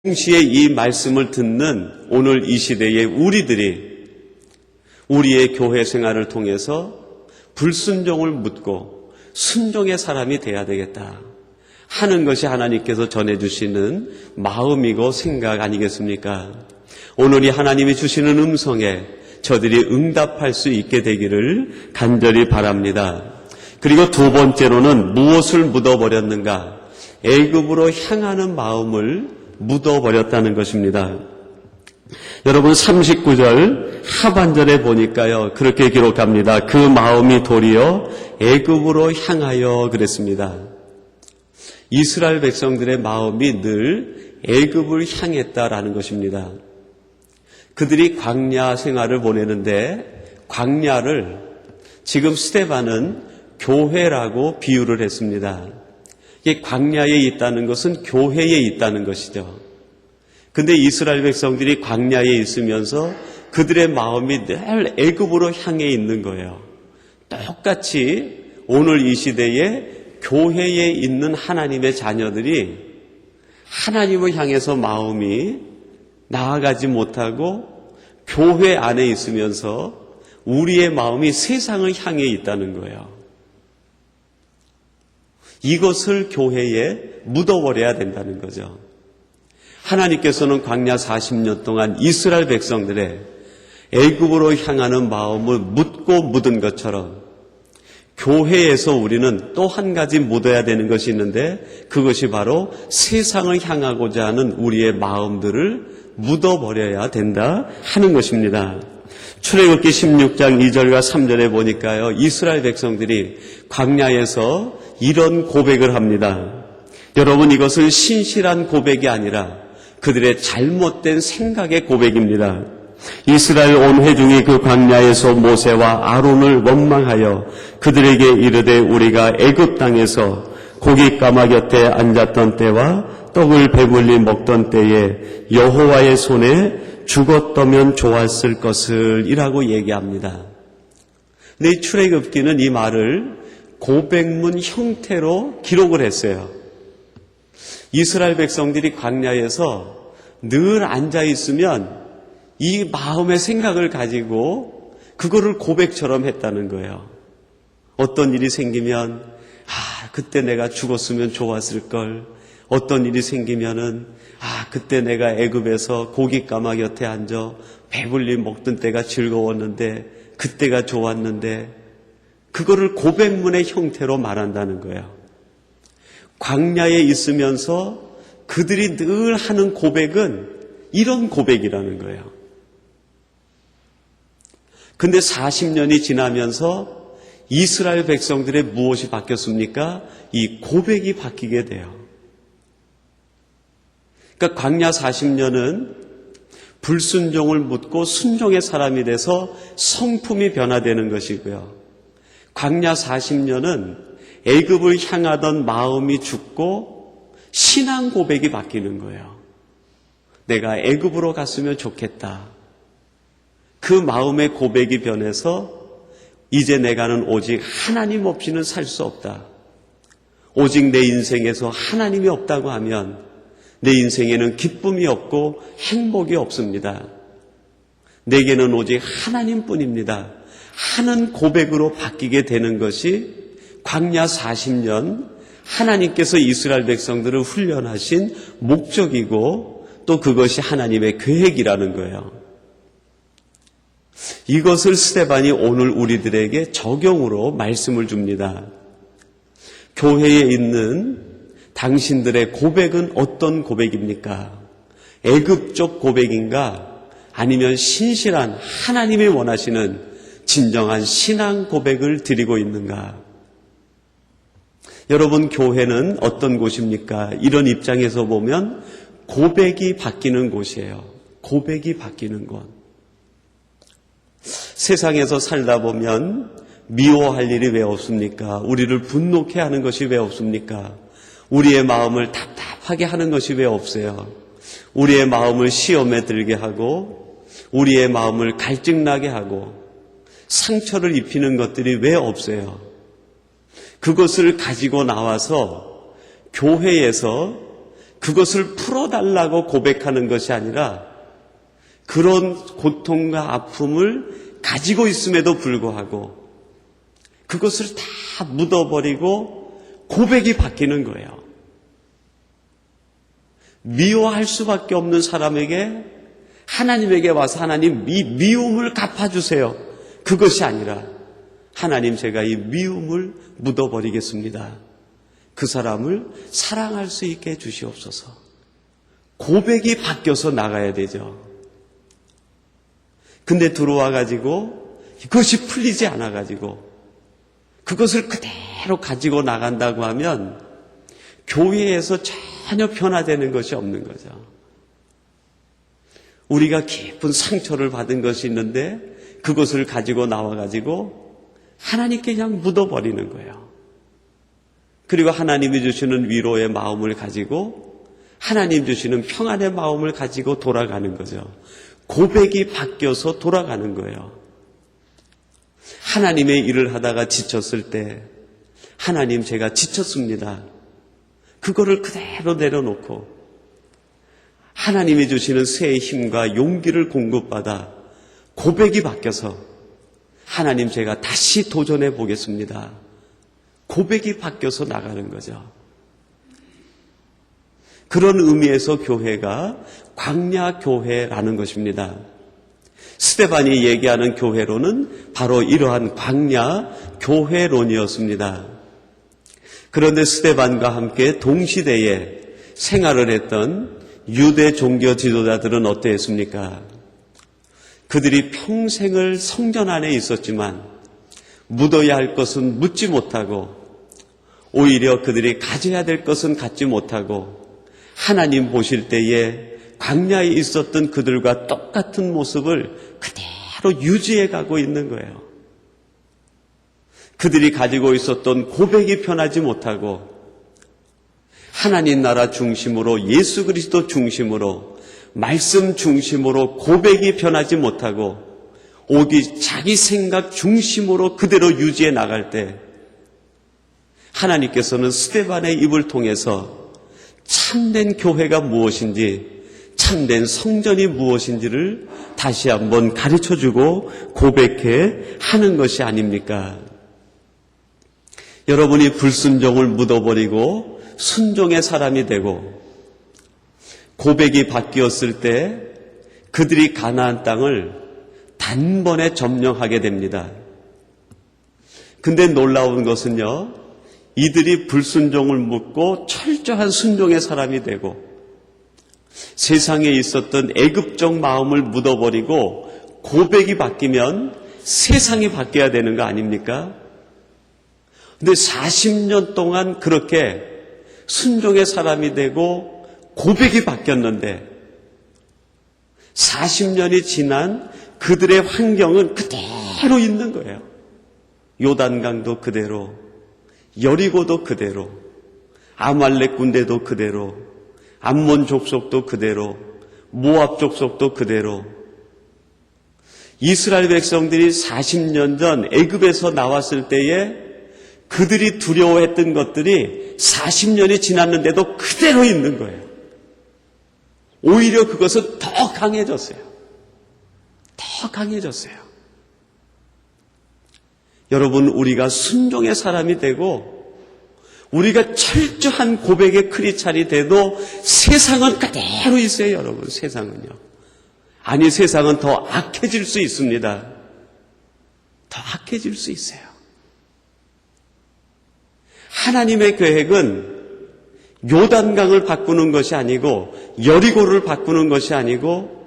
동시에 이 말씀을 듣는 오늘 이 시대의 우리들이 우리의 교회 생활을 통해서 불순종을 묻고 순종의 사람이 돼야 되겠다 하는 것이 하나님께서 전해주시는 마음이고 생각 아니겠습니까? 오늘 이 하나님이 주시는 음성에 저들이 응답할 수 있게 되기를 간절히 바랍니다. 그리고 두 번째로는 무엇을 묻어버렸는가? 애굽으로 향하는 마음을 묻어버렸다는 것입니다. 여러분 39절 하반절에 보니까요 그렇게 기록합니다. 그 마음이 도리어 애굽으로 향하여 그랬습니다. 이스라엘 백성들의 마음이 늘 애굽을 향했다라는 것입니다. 그들이 광야 생활을 보내는데 광야를 지금 스데반은 교회라고 비유를 했습니다. 이게 광야에 있다는 것은 교회에 있다는 것이죠. 근데 이스라엘 백성들이 광야에 있으면서 그들의 마음이 늘 애굽으로 향해 있는 거예요. 똑같이 오늘 이 시대에 교회에 있는 하나님의 자녀들이 하나님을 향해서 마음이 나아가지 못하고 교회 안에 있으면서 우리의 마음이 세상을 향해 있다는 거예요. 이것을 교회에 묻어버려야 된다는 거죠. 하나님께서는 광야 40년 동안 이스라엘 백성들의 애굽으로 향하는 마음을 묻고 묻은 것처럼 교회에서 우리는 또 한 가지 묻어야 되는 것이 있는데 그것이 바로 세상을 향하고자 하는 우리의 마음들을 묻어버려야 된다 하는 것입니다. 출애굽기 16장 2절과 3절에 보니까요 이스라엘 백성들이 광야에서 이런 고백을 합니다. 여러분 이것은 신실한 고백이 아니라 그들의 잘못된 생각의 고백입니다. 이스라엘 온 회중이 그 광야에서 모세와 아론을 원망하여 그들에게 이르되 우리가 애굽 땅에서 고깃가마 곁에 앉았던 때와 떡을 배불리 먹던 때에 여호와의 손에 죽었더면 좋았을 것을 이라고 얘기합니다. 근데 이 출애굽기는 이 말을 고백문 형태로 기록을 했어요. 이스라엘 백성들이 광야에서 늘 앉아 있으면 이 마음의 생각을 가지고 그거를 고백처럼 했다는 거예요. 어떤 일이 생기면 그때 내가 죽었으면 좋았을 걸. 어떤 일이 생기면은 그때 내가 애굽에서 고깃가마 곁에 앉아 배불리 먹던 때가 즐거웠는데 그때가 좋았는데 그거를 고백문의 형태로 말한다는 거예요. 광야에 있으면서 그들이 늘 하는 고백은 이런 고백이라는 거예요. 근데 40년이 지나면서 이스라엘 백성들의 무엇이 바뀌었습니까? 이 고백이 바뀌게 돼요. 그러니까 광야 40년은 불순종을 묻고 순종의 사람이 돼서 성품이 변화되는 것이고요. 광야 40년은 애굽을 향하던 마음이 죽고 신앙 고백이 바뀌는 거예요. 내가 애굽으로 갔으면 좋겠다. 그 마음의 고백이 변해서 이제 내가는 오직 하나님 없이는 살 수 없다. 오직 내 인생에서 하나님이 없다고 하면 내 인생에는 기쁨이 없고 행복이 없습니다. 내게는 오직 하나님뿐입니다. 하는 고백으로 바뀌게 되는 것이 광야 40년 하나님께서 이스라엘 백성들을 훈련하신 목적이고 또 그것이 하나님의 계획이라는 거예요. 이것을 스데반이 오늘 우리들에게 적용으로 말씀을 줍니다. 교회에 있는 당신들의 고백은 어떤 고백입니까? 애굽적 고백인가? 아니면 신실한 하나님이 원하시는 진정한 신앙 고백을 드리고 있는가? 여러분 교회는 어떤 곳입니까? 이런 입장에서 보면 고백이 바뀌는 곳이에요. 고백이 바뀌는 곳. 세상에서 살다 보면 미워할 일이 왜 없습니까? 우리를 분노케 하는 것이 왜 없습니까? 우리의 마음을 답답하게 하는 것이 왜 없어요? 우리의 마음을 시험에 들게 하고 우리의 마음을 갈증나게 하고 상처를 입히는 것들이 왜 없어요? 그것을 가지고 나와서 교회에서 그것을 풀어달라고 고백하는 것이 아니라 그런 고통과 아픔을 가지고 있음에도 불구하고 그것을 다 묻어버리고 고백이 바뀌는 거예요. 미워할 수밖에 없는 사람에게 하나님에게 와서 하나님 이 미움을 갚아주세요. 그것이 아니라 하나님 제가 이 미움을 묻어버리겠습니다. 그 사람을 사랑할 수 있게 해주시옵소서. 고백이 바뀌어서 나가야 되죠. 근데 들어와가지고 그것이 풀리지 않아가지고 그것을 그대로 가지고 나간다고 하면 교회에서 전혀 변화되는 것이 없는 거죠. 우리가 깊은 상처를 받은 것이 있는데 그것을 가지고 나와가지고 하나님께 그냥 묻어버리는 거예요. 그리고 하나님이 주시는 위로의 마음을 가지고 하나님 주시는 평안의 마음을 가지고 돌아가는 거죠. 고백이 바뀌어서 돌아가는 거예요. 하나님의 일을 하다가 지쳤을 때 하나님 제가 지쳤습니다. 그거를 그대로 내려놓고 하나님이 주시는 새 힘과 용기를 공급받아 고백이 바뀌어서 하나님 제가 다시 도전해 보겠습니다. 고백이 바뀌어서 나가는 거죠. 그런 의미에서 교회가 광야교회라는 것입니다. 스데반이 얘기하는 교회론은 바로 이러한 광야교회론이었습니다. 그런데 스데반과 함께 동시대에 생활을 했던 유대 종교 지도자들은 어떠했습니까? 그들이 평생을 성전 안에 있었지만 묻어야 할 것은 묻지 못하고 오히려 그들이 가져야 될 것은 갖지 못하고 하나님 보실 때에 광야에 있었던 그들과 똑같은 모습을 그대로 유지해 가고 있는 거예요. 그들이 가지고 있었던 고백이 변하지 못하고 하나님 나라 중심으로 예수 그리스도 중심으로 말씀 중심으로 고백이 변하지 못하고 오직 자기 생각 중심으로 그대로 유지해 나갈 때 하나님께서는 스데반의 입을 통해서 참된 교회가 무엇인지 참된 성전이 무엇인지를 다시 한번 가르쳐주고 고백해 하는 것이 아닙니까? 여러분이 불순종을 묻어버리고 순종의 사람이 되고 고백이 바뀌었을 때 그들이 가나안 땅을 단번에 점령하게 됩니다. 근데 놀라운 것은요, 이들이 불순종을 묻고 철저한 순종의 사람이 되고 세상에 있었던 애굽적 마음을 묻어버리고 고백이 바뀌면 세상이 바뀌어야 되는 거 아닙니까? 근데 40년 동안 그렇게 순종의 사람이 되고 고백이 바뀌었는데 40년이 지난 그들의 환경은 그대로 있는 거예요. 요단강도 그대로, 여리고도 그대로, 아말렉 군대도 그대로, 암몬 족속도 그대로, 모압 족속도 그대로. 이스라엘 백성들이 40년 전 애굽에서 나왔을 때에 그들이 두려워했던 것들이 40년이 지났는데도 그대로 있는 거예요. 오히려 그것은 더 강해졌어요. 더 강해졌어요. 여러분, 우리가 순종의 사람이 되고 우리가 철저한 고백의 크리스찬이 돼도 세상은 그대로 있어요, 여러분. 세상은요. 아니, 세상은 더 악해질 수 있습니다. 더 악해질 수 있어요. 하나님의 계획은 요단강을 바꾸는 것이 아니고 여리고를 바꾸는 것이 아니고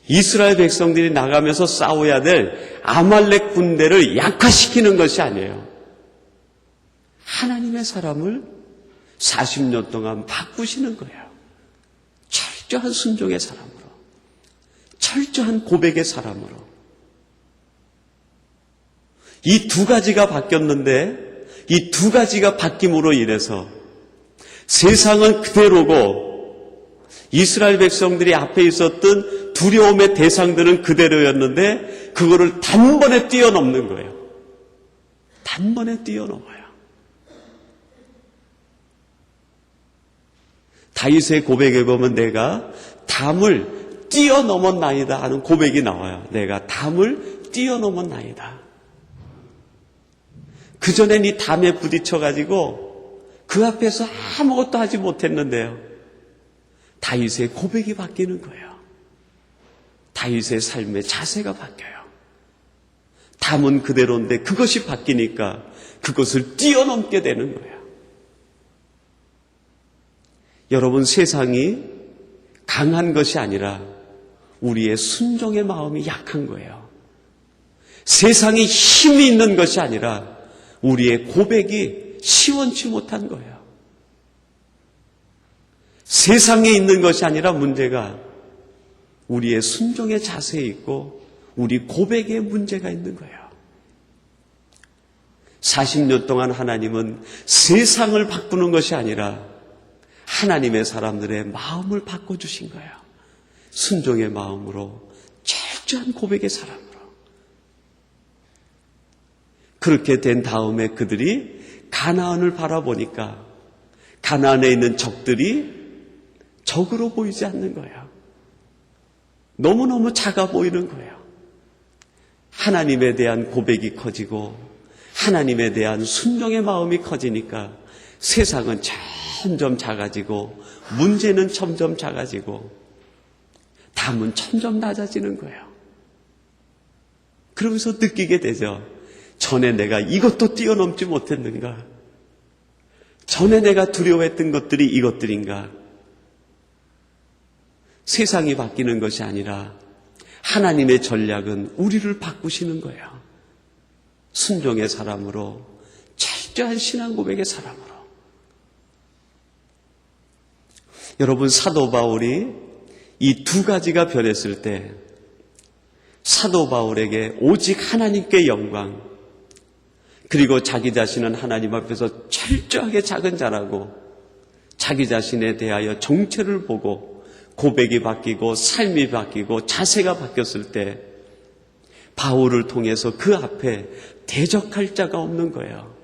이스라엘 백성들이 나가면서 싸워야 될 아말렉 군대를 약화시키는 것이 아니에요. 하나님의 사람을 40년 동안 바꾸시는 거예요. 철저한 순종의 사람으로, 철저한 고백의 사람으로. 이 두 가지가 바뀌었는데 이 두 가지가 바뀜으로 인해서 세상은 그대로고 이스라엘 백성들이 앞에 있었던 두려움의 대상들은 그대로였는데 그거를 단번에 뛰어넘는 거예요. 단번에 뛰어넘어요. 다윗의 고백에 보면 내가 담을 뛰어넘었나이다 하는 고백이 나와요. 내가 담을 뛰어넘었나이다. 그전엔 이 담에 부딪혀가지고 그 앞에서 아무것도 하지 못했는데요. 다윗의 고백이 바뀌는 거예요. 다윗의 삶의 자세가 바뀌어요. 담은 그대로인데 그것이 바뀌니까 그것을 뛰어넘게 되는 거예요. 여러분, 세상이 강한 것이 아니라 우리의 순종의 마음이 약한 거예요. 세상이 힘이 있는 것이 아니라 우리의 고백이 시원치 못한 거예요. 세상에 있는 것이 아니라 문제가 우리의 순종의 자세에 있고 우리 고백에 문제가 있는 거예요. 40년 동안 하나님은 세상을 바꾸는 것이 아니라 하나님의 사람들의 마음을 바꿔주신 거예요. 순종의 마음으로, 철저한 고백의 사람으로. 그렇게 된 다음에 그들이 가나안을 바라보니까 가나안에 있는 적들이 적으로 보이지 않는 거예요. 너무너무 작아 보이는 거예요. 하나님에 대한 고백이 커지고 하나님에 대한 순종의 마음이 커지니까 세상은 점점 작아지고 문제는 점점 작아지고 담은 점점 낮아지는 거예요. 그러면서 느끼게 되죠. 전에 내가 이것도 뛰어넘지 못했는가? 전에 내가 두려워했던 것들이 이것들인가? 세상이 바뀌는 것이 아니라 하나님의 전략은 우리를 바꾸시는 거예요. 순종의 사람으로, 철저한 신앙 고백의 사람으로. 여러분, 사도 바울이 이 두 가지가 변했을 때 사도 바울에게 오직 하나님께 영광, 그리고 자기 자신은 하나님 앞에서 철저하게 작은 자라고 자기 자신에 대하여 정체를 보고 고백이 바뀌고 삶이 바뀌고 자세가 바뀌었을 때 바울을 통해서 그 앞에 대적할 자가 없는 거예요.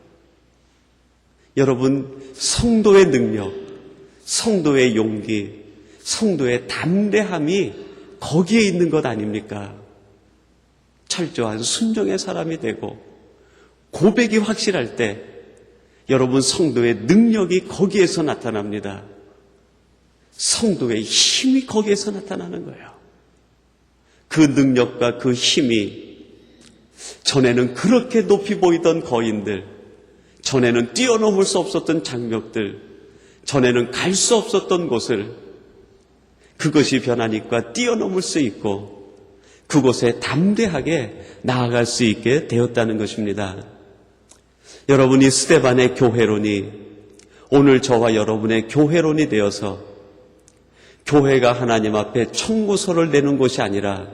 여러분, 성도의 능력, 성도의 용기, 성도의 담대함이 거기에 있는 것 아닙니까? 철저한 순종의 사람이 되고 고백이 확실할 때 여러분, 성도의 능력이 거기에서 나타납니다. 성도의 힘이 거기에서 나타나는 거예요. 그 능력과 그 힘이 전에는 그렇게 높이 보이던 거인들, 전에는 뛰어넘을 수 없었던 장벽들, 전에는 갈 수 없었던 곳을 그것이 변하니까 뛰어넘을 수 있고 그곳에 담대하게 나아갈 수 있게 되었다는 것입니다. 여러분이 스데반의 교회론이 오늘 저와 여러분의 교회론이 되어서 교회가 하나님 앞에 청구서를 내는 곳이 아니라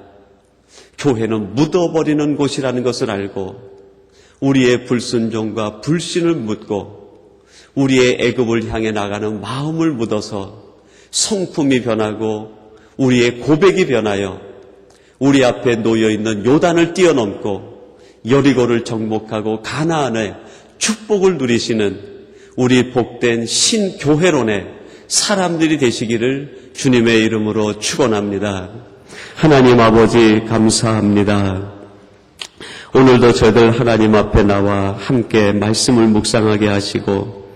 교회는 묻어버리는 곳이라는 것을 알고 우리의 불순종과 불신을 묻고 우리의 애굽을 향해 나가는 마음을 묻어서 성품이 변하고 우리의 고백이 변하여 우리 앞에 놓여있는 요단을 뛰어넘고 여리고를 정복하고 가나안의 축복을 누리시는 우리 복된 신교회론의 사람들이 되시기를 주님의 이름으로 축원합니다. 하나님 아버지 감사합니다. 오늘도 저희들 하나님 앞에 나와 함께 말씀을 묵상하게 하시고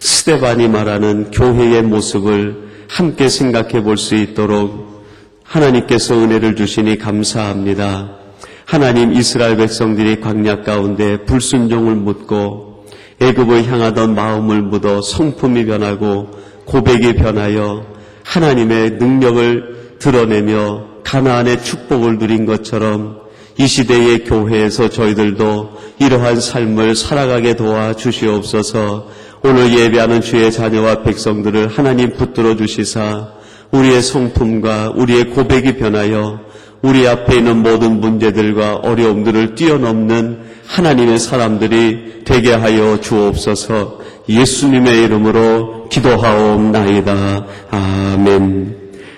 스데반이 말하는 교회의 모습을 함께 생각해 볼 수 있도록 하나님께서 은혜를 주시니 감사합니다. 하나님, 이스라엘 백성들이 광야 가운데 불순종을 묻고 애굽을 향하던 마음을 묻어 성품이 변하고 고백이 변하여 하나님의 능력을 드러내며 가나안의 축복을 누린 것처럼 이 시대의 교회에서 저희들도 이러한 삶을 살아가게 도와주시옵소서. 오늘 예배하는 주의 자녀와 백성들을 하나님 붙들어 주시사 우리의 성품과 우리의 고백이 변하여 우리 앞에 있는 모든 문제들과 어려움들을 뛰어넘는 하나님의 사람들이 되게 하여 주옵소서. 예수님의 이름으로 기도하옵나이다. 아멘.